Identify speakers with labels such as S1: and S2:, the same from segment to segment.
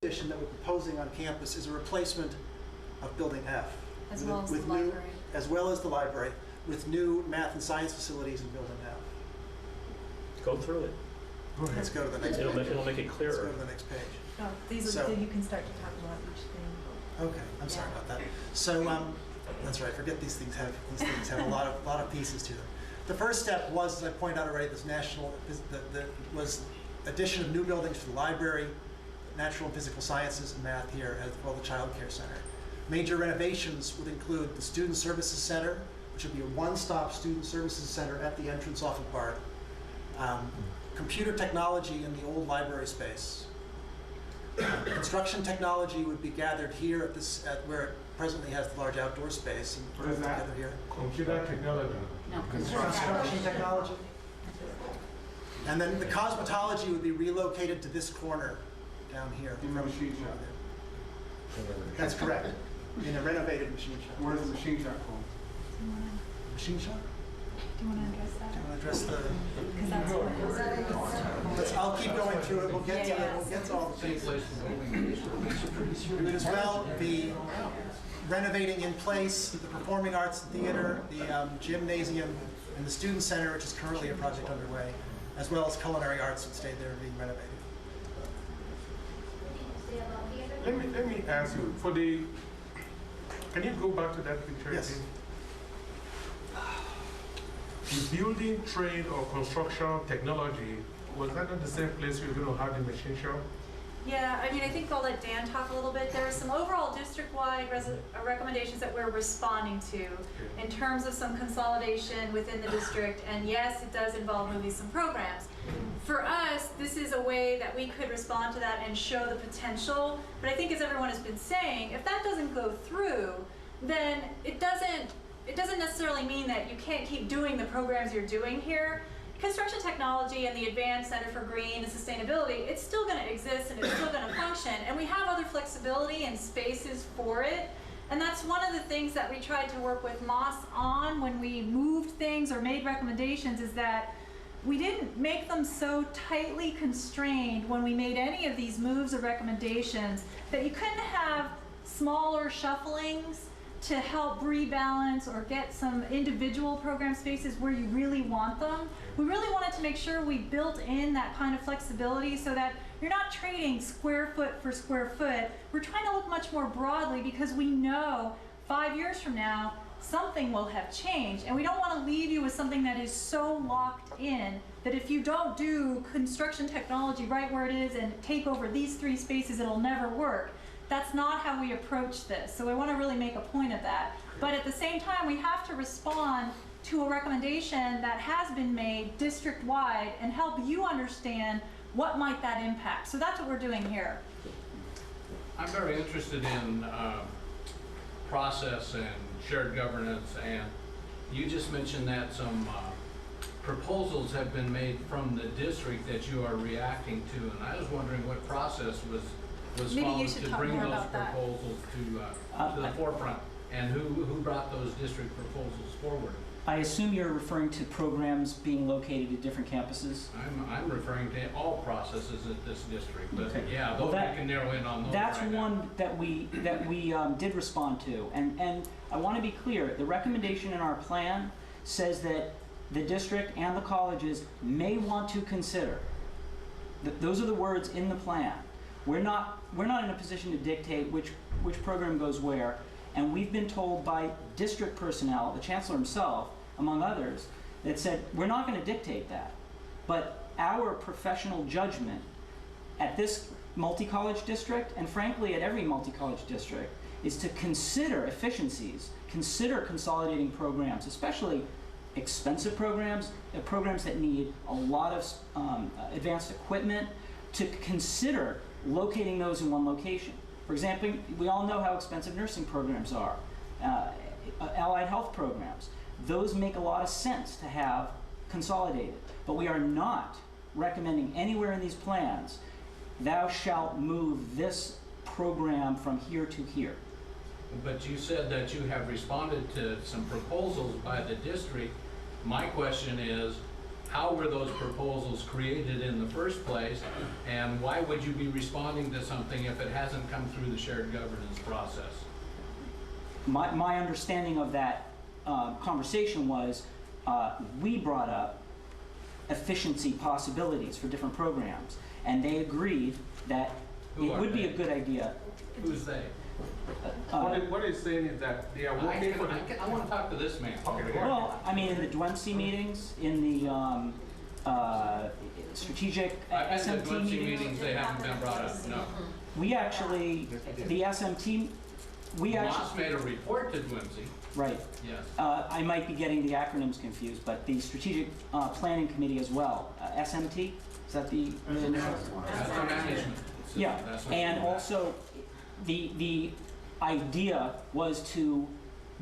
S1: addition that we're proposing on campus is a replacement of Building F.
S2: As well as the library.
S1: As well as the library, with new math and science facilities in Building F.
S3: Go through it.
S1: Let's go to the next page.
S3: It'll make it clearer.
S1: Let's go to the next page.
S2: Oh, these
S1: So-
S2: are, you can start to talk about each thing.
S1: Okay, I'm sorry about that. So that's right. Forget these things have a lot of pieces to them. The first step was, as I pointed out already, this was addition of new buildings for the library, natural and physical sciences, and math here, as well as the child care center. Major renovations would include the student services center, which would be a one-stop student services center at the entrance off of BART. Computer technology in the old library space. Construction technology would be gathered here at where it presently has the large outdoor space. And
S4: What is that?
S1: Here.
S4: Computer technology.
S2: No,
S1: Construction technology. And then the cosmetology would be relocated to this corner down here.
S4: In the machine shop.
S1: That's correct. In a renovated machine shop.
S4: Where's the machine shop from?
S1: Machine shop?
S2: do you want to address that?
S1: Do you want to address the?
S2: Because that's what it is.
S1: I'll keep going through it. We'll get to it. We'll get to all the pieces. We would as well be renovating in place the performing arts theater, the gymnasium, and the student center, which is currently a project underway, as well as culinary arts would stay there being renovated.
S4: Let me ask you, can you go back to that picture?
S1: Yes.
S4: Again? The building trade or construction technology, was that not the same place you're going to have the machine shop?
S2: Yeah, I mean, I think I'll let Dan talk a little bit. There are some overall district-wide recommendations that we're responding to in terms of some consolidation within the district, and yes, it does involve moving some programs. For us, this is a way that we could respond to that and show the potential, but I think as everyone has been saying, if that doesn't go through, then it doesn't necessarily mean that you can't keep doing the programs you're doing here. Construction technology and the Advanced Center for Green and Sustainability, it's still going to exist and it's still going to function, and we have other flexibility and spaces for it. And that's one of the things that we tried to work with Moss on when we moved things or made recommendations, is that we didn't make them so tightly constrained when we made any of these moves or recommendations that you couldn't have smaller shufflings to help rebalance or get some individual program spaces where you really want them. We really wanted to make sure we built in that kind of flexibility so that you're not trading square foot for square foot. We're trying to look much more broadly because we know 5 years from now, something will have changed, and we don't want to leave you with something that is so locked in that if you don't do construction technology right where it is and take over these 3 spaces, it'll never work. That's not how we approach this. So I want to really make a point of that. But at the same time, we have to respond to a recommendation that has been made district-wide and help you understand what might that impact. So that's what we're doing here.
S5: I'm very interested in process and shared governance, and you just mentioned that some proposals have been made from the district that you are reacting to, and I was wondering what process was
S2: Maybe you
S5: followed
S2: should
S5: to
S2: talk
S5: bring
S2: more
S5: those
S2: about that.
S5: proposals to the forefront, and who brought those district proposals forward.
S6: I assume you're referring to programs being located at different campuses?
S5: I'm referring to all processes at this district, but
S6: Okay.
S5: yeah,
S6: Well,
S5: those we can narrow in on those.
S6: That's
S5: right now.
S6: one that we did respond to, and I want to be clear. The recommendation in our plan says that the district and the colleges may want to consider. Those are the words in the plan. We're not in a position to dictate which program goes where, and we've been told by district personnel, the chancellor himself, among others, that said we're not going to dictate that. But our professional judgment at this multi-college district, and frankly at every multi-college district, is to consider efficiencies, consider consolidating programs, especially expensive programs, programs that need a lot of advanced equipment, to consider locating those in one location. For example, we all know how expensive nursing programs are, allied health programs. Those make a lot of sense to have consolidated, but we are not recommending anywhere in these plans, thou shalt move this program from here to here.
S5: But you said that you have responded to some proposals by the district. My question is, how were those proposals created in the first place? And why would you be responding to something if it hasn't come through the shared governance process?
S6: My understanding of that conversation was we brought up efficiency possibilities for different programs, and they agreed that
S5: Who
S6: it
S5: are
S6: would be
S5: they?
S6: a good idea.
S5: Who's they?
S4: What it's saying is that they are working for the.
S5: I want to talk to this man.
S4: Okay,
S6: Well, I mean, in the Dwemsey meetings, in the strategic
S5: I've been to
S6: SMT
S5: Dwemsey
S6: meetings,
S5: meetings, they haven't been brought up, no.
S6: we actually, the SMT, we
S5: Moss
S6: actually,
S5: made a report to Dwemsey,
S6: right.
S5: yes.
S6: I might be getting the acronyms confused, but the Strategic Planning Committee as well. SMT, is that the initial?
S5: That's the management.
S6: Yeah,
S5: That's what
S6: and
S5: you-
S6: also, the idea was to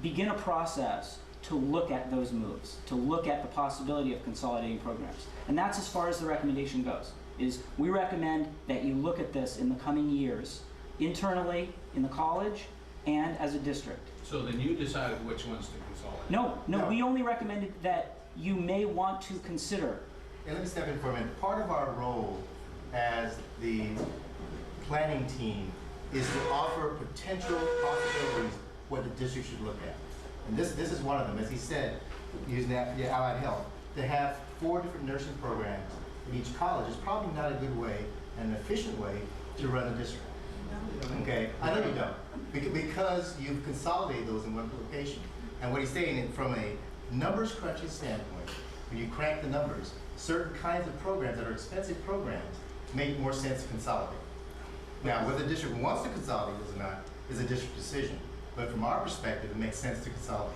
S6: begin a process to look at those moves, to look at the possibility of consolidating programs. And that's as far as the recommendation goes, is we recommend that you look at this in the coming years, internally, in the college, and as a district.
S5: So then you decided which ones to consolidate?
S6: No, we only recommended that you may want to consider.
S7: And let me step in for a minute. Part of our role as the planning team is to offer potential possibilities what the district should look at. And this is one of them. As he said, using that, allied health, to have 4 different nursing programs in each college is probably not a good way and an efficient way to run a district. Okay, I know you don't, because you've consolidated those in one location. And what he's saying, from a numbers crunching standpoint, when you crank the numbers, certain kinds of programs that are expensive programs make more sense to consolidate. Now, whether the district wants to consolidate those or not is a district decision. But from our perspective, it makes sense to consolidate.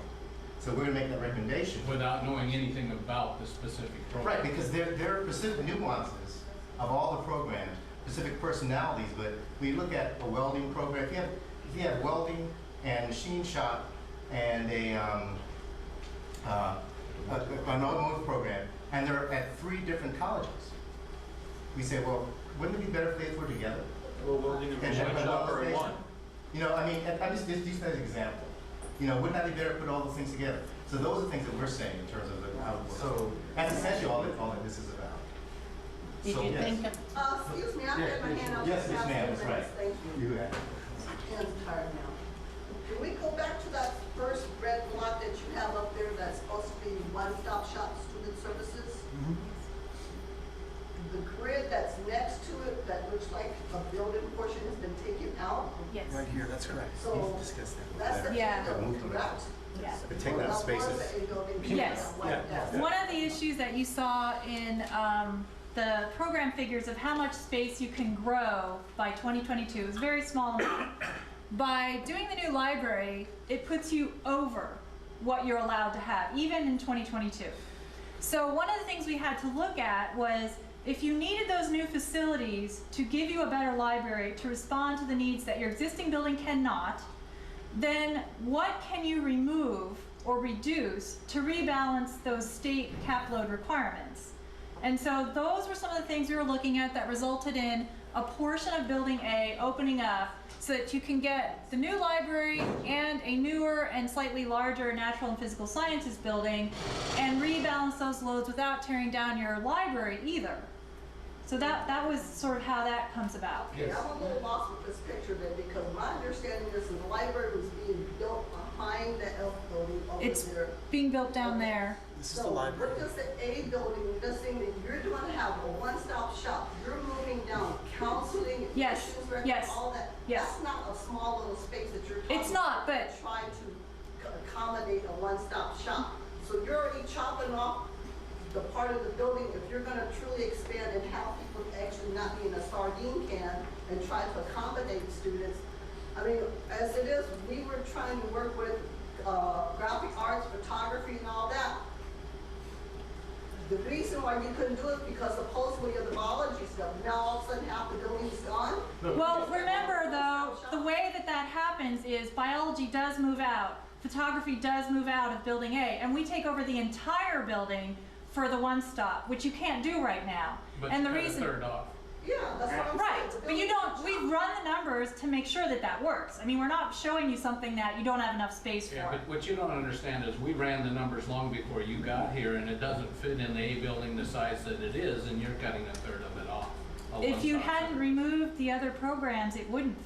S7: So we're gonna make that recommendation.
S5: Without knowing anything about the specific program?
S7: Right, because there are specific nuances of all the programs, specific personalities, but we look at a welding program. If you have welding and machine shop and an automotive program, and they're at 3 different colleges, we say, well, wouldn't it be better if they were together?
S3: Well, welding and
S7: And
S3: machine
S7: have one
S3: shop are in
S7: location?
S3: one.
S7: You know, I mean, I'm just using that as an example. You know, wouldn't that be better to put all those things together? So those are things that we're saying in terms of how it works. So that's essentially all that this is about.
S8: Did
S7: So,
S8: you
S7: yes.
S8: think of,
S9: Excuse me, I had my hand up.
S7: Yes,
S9: for
S7: yes, ma'am, that's
S9: 15
S7: right.
S9: minutes. Thank you.
S7: You have.
S9: My hand's tired now. Can we go back to that first red block that you have up there that's supposed to be one-stop shop student services? The grid that's next to it, that looks like a building portion has been taken out.
S2: Yes.
S1: Right here, that's correct.
S9: So
S1: We've discussed that.
S9: that's the
S2: Yeah.
S9: building, correct?
S2: Yeah.
S7: They're taking out
S9: Well,
S7: spaces.
S9: that was a building
S2: Yes.
S9: like that.
S2: One of the issues that you saw in the program figures of how much space you can grow by 2022 is a very small amount. By doing the new library, it puts you over what you're allowed to have, even in 2022. So one of the things we had to look at was if you needed those new facilities to give you a better library to respond to the needs that your existing building cannot, then what can you remove or reduce to rebalance those state cap load requirements? And so those were some of the things we were looking at that resulted in a portion of Building A opening up so that you can get the new library and a newer and slightly larger natural and physical sciences building and rebalance those loads without tearing down your library either. So that was sort of how that comes about.
S9: Okay, I'm a little lost with this picture then, because my understanding is the library was being built behind the F building over
S2: It's
S9: there.
S2: being built down there.
S1: This is the library.
S9: So what does the A building missing that you're gonna have a one-stop shop? You're moving down counseling,
S2: Yes,
S9: admissions records,
S2: yes,
S9: all that.
S2: yes.
S9: That's not a small little space that you're talking
S2: It's not,
S9: about,
S2: but-
S9: trying to accommodate a one-stop shop. So you're already chopping off the part of the building, if you're gonna truly expand and have people actually not be in a sardine can and try to accommodate students. I mean, as it is, we were trying to work with graphic arts, photography and all that. The reason why you couldn't do it because supposedly of the biology stuff. Now all of a sudden half the building's gone.
S2: Well, remember though, the way that happens is biology does move out, photography does move out of Building A, and we take over the entire building for the one stop, which you can't do right now.
S5: But
S2: And
S5: you
S2: the
S5: cut a
S2: reason,
S5: third off.
S9: Yeah, that's what I'm saying.
S2: Right,
S9: The
S2: but you
S9: building
S2: don't,
S9: is
S2: we've
S9: chopped.
S2: run the numbers to make sure that that works. I mean, we're not showing you something that you don't have enough space
S5: Yeah,
S2: for.
S5: but what you don't understand is we ran the numbers long before you got here, and it doesn't fit in the A building the size that it is, and you're cutting a third of it off. a
S2: If you
S5: one-stop
S2: hadn't
S5: center.
S2: removed the other programs, it wouldn't fit.